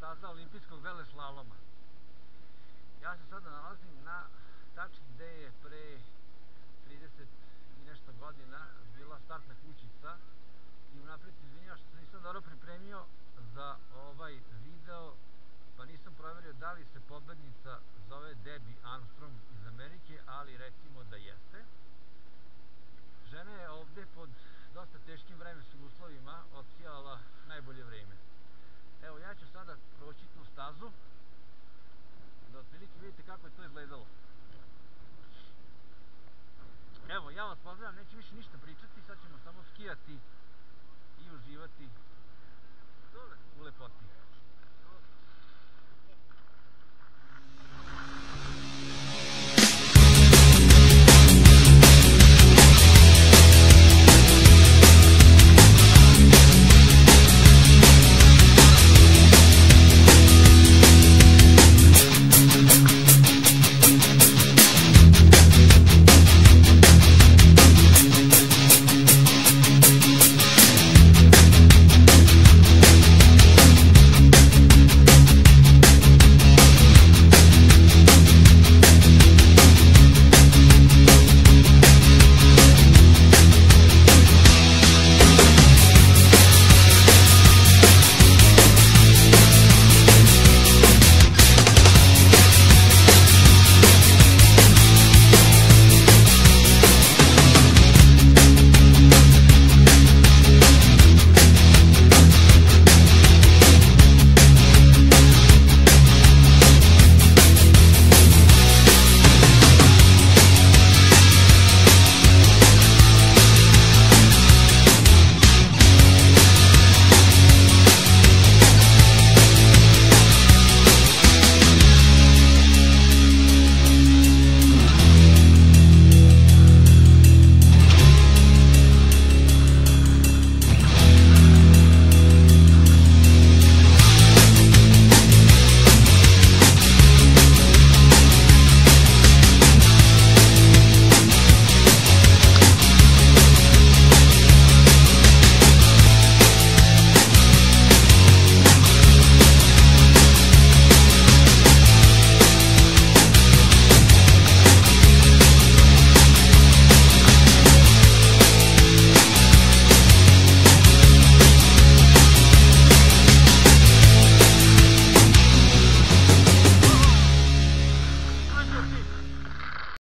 staza olimpijskog veleslaloma. Ja se sada nalazim na tački gde je pre 30 i nešto godina bila startna kućica i unapred se izvinjavam što se nisam dobro pripremio za ovaj video, pa nisam proverio da li se pobednica zove Debbie Armstrong iz Amerike, ali recimo da jeste. Žena je ovde pod dosta teškim vremenskim uslovima odsijala najbolje vreme. Evo, ja ću sada proći tu stazu da otprilike vidite kako je to izgledalo. Evo, ja vas pozdravljam, neću više ništa pričati, sad ćemo samo skijati i uživati